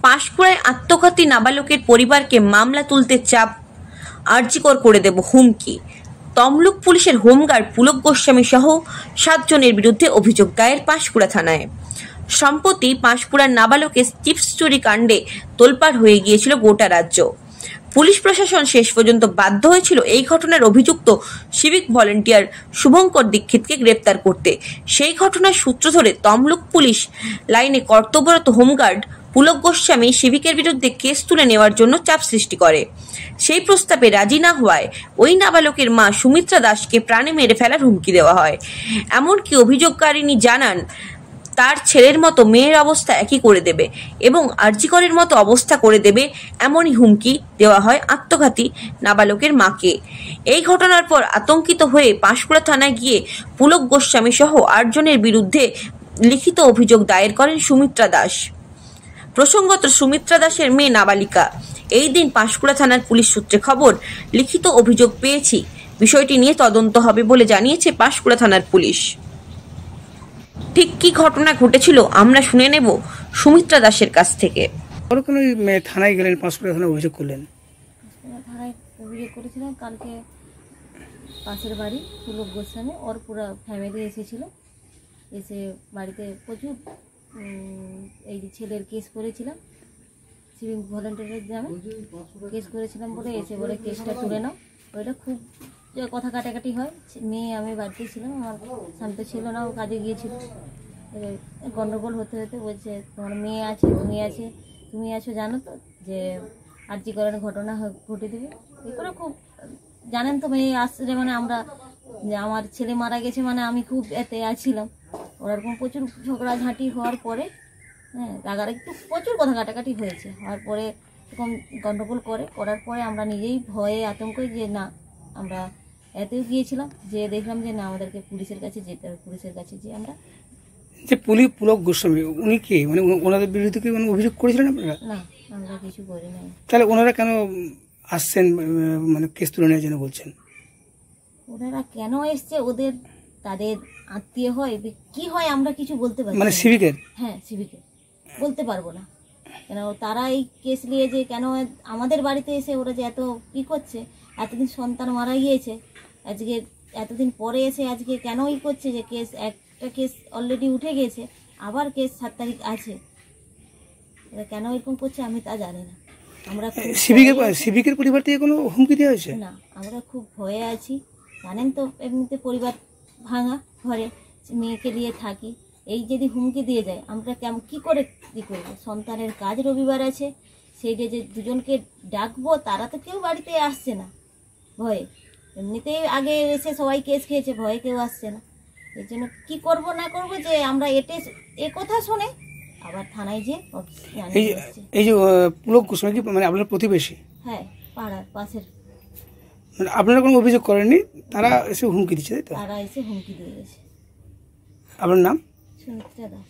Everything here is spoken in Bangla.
পাঁশকুড়ায় আত্মঘাতী নাবালকের পরিবারকে মামলা তুলতে চাপ, আরজিকর করে দেব হুমকি। তমলুক পুলিশের হোমগার্ড পুলক গোস্বামী সহ 7 জনের বিরুদ্ধে অভিযোগ দায়ের পাঁশকুড়া থানায়। সম্প্রতি পাঁশকুড়ার নাবালকের চিপস চুরি কাণ্ডে তোলপাড় হয়ে গিয়েছিল গোটা রাজ্য। পুলিশ প্রশাসন শেষ পর্যন্ত বাধ্য হয়েছিল এই ঘটনার অভিযুক্ত সিভিক ভলেন্টিয়ার শুভঙ্কর দীক্ষিতকে গ্রেপ্তার করতে। সেই ঘটনার সূত্র ধরে তমলুক পুলিশ লাইনে কর্তব্যরত হোমগার্ড পুলক গোস্বামী সিভিকের বিরুদ্ধে কেস তুলে নেওয়ার জন্য চাপ সৃষ্টি করে। সেই প্রস্তাবে রাজি না হওয়ায় ওই নাবালকের মা সুমিত্রা দাসকে প্রাণে মেরে ফেলার হুমকি দেওয়া হয়। এমনকি অভিযোগকারিনী জানান তার ছেলের মতো মেয়ের অবস্থা একই করে দেবে এবং আরজিকরের মতো অবস্থা করে দেবে, এমনই হুমকি দেওয়া হয় আত্মঘাতী নাবালকের মাকে। এই ঘটনার পর আতঙ্কিত হয়ে পাঁশকুড়া থানায় গিয়ে পুলক গোস্বামী সহ 8 জনের বিরুদ্ধে লিখিত অভিযোগ দায়ের করেন সুমিত্রা দাস। প্রসঙ্গত, সুমিত্রা দাসের মেয়ে নাবালিকা। এই দিন পাঁশকুড়া থানার পুলিশ সূত্রে খবর, লিখিত অভিযোগ পেয়েছি, বিষয়টি নিয়ে তদন্ত হবে বলে জানিয়েছে পাঁশকুড়া থানার পুলিশ। ঠিক কি ঘটনা ঘটেছিল আমরা শুনে নেব সুমিত্রা দাসের কাছ থেকে। থানায় গেলেন, পাঁশকুড়া থানায় অভিযোগ করলেন? থানায় অভিযোগ করেছিলাম। কালকে পাশের বাড়ি পুলক গোস্বামী ওর পুরো ফ্যামিলি এসেছিল, এসে বাড়িতে প্রচুর এই যে ছেলের কেস করেছিলাম, সিভিক ভলেন্টিয়ারের নামে কেস করেছিলাম বলে এসে বলে কেসটা তুলে নাও। ওইটা খুব কথা কাটাকাটি হয়। মেয়ে আমি বাড়িতে ছিলাম, আমার স্বামী তো ছিল না, ও কাজে গিয়েছিল। গন্ডগোল হতে হতে বলছে তোমার মেয়ে আছে, তুমি আছো জানো তো যে আরজিকরের ঘটনা ঘটে দেবে। এই করে খুব জানেন তো, মেয়ে আসছে মানে আমরা আমার ছেলে মারা গেছে মানে আমি খুব এতে আছিলাম। ওরকম প্রচুর ঝগড়াঝাঁটি হওয়ার পরে রাগারাগি একটু প্রচুর কথা কাটাকাটি হয়েছে। হওয়ার পরে এরকম গন্ডগোল করার পরে আমরা নিজেই ভয়ে আতঙ্কে যে না, আমরা এতেও গিয়েছিলাম যে দেখলাম যে না আমাদেরকে পুলিশের কাছে যেতে হবে। পুলিশের কাছে যে আমরা যে পুলক গোস্বামী উনি কে, মানে ওনাদের বিরুদ্ধে কি কোনো অভিযোগ করেছিলেন আপনারা? না, আমরা কিছু করি নাই। তাহলে ওনারা কেন আসছেন, মানে কেস তুলে নেওয়ার জন্য বলছেন? ওনারা কেন এসছে, ওদের তাদের আত্মীয় হয় কি হয় আমরা কিছু বলতে পারি, মানে সিভিকের? হ্যাঁ সিভিকের, বলতে পারবো না কেন তারা এই কেস নিয়ে যে কেন আমাদের বাড়িতে এসে ওরা যে এত কি করছে। এতদিন সন্তান মারা গিয়েছে, আজকে এতদিন পরে এসে আজকে কেন করছে যে একটা কেস অলরেডি উঠে গেছে, আবার কেস 7 তারিখ আছে। এরা কেন এরকম করছে আমি তা জানি না। আমরা সিভিকের পরিবার থেকে কোনো হুমকি দেওয়া হয়েছে না, আমরা খুব ভয়ে আছি। জানেন তো এমনিতে পরিবার ভাঙা, ঘরে মেয়েকে নিয়ে থাকি, এই যদি হুমকি দিয়ে যায় আমরা কেমন কী করে কী করবো। সন্তানের কাজ রবিবার আছে, সেই যে 2 জনকে ডাকবো তারা তো কেউ বাড়িতে আসছে না ভয়ে। এমনিতেই আগে এসে সবাই কেস খেয়েছে, ভয়ে কেউ আসছে না। এর জন্য কী করবো না করবো যে আমরা এ কথা শুনে আবার থানায় যে এই যে পুলক গোস্বামী কি মানে আপনার প্রতিবেশী? হ্যাঁ, পাড়ার পাশের। মানে আপনারা কোনো অভিযোগ করেননি, তারা এসে হুমকি দিচ্ছে, তাই তো? তারা এসে হুমকি দিয়ে গেছে। আপনার নাম? সুমিত্রা দাস।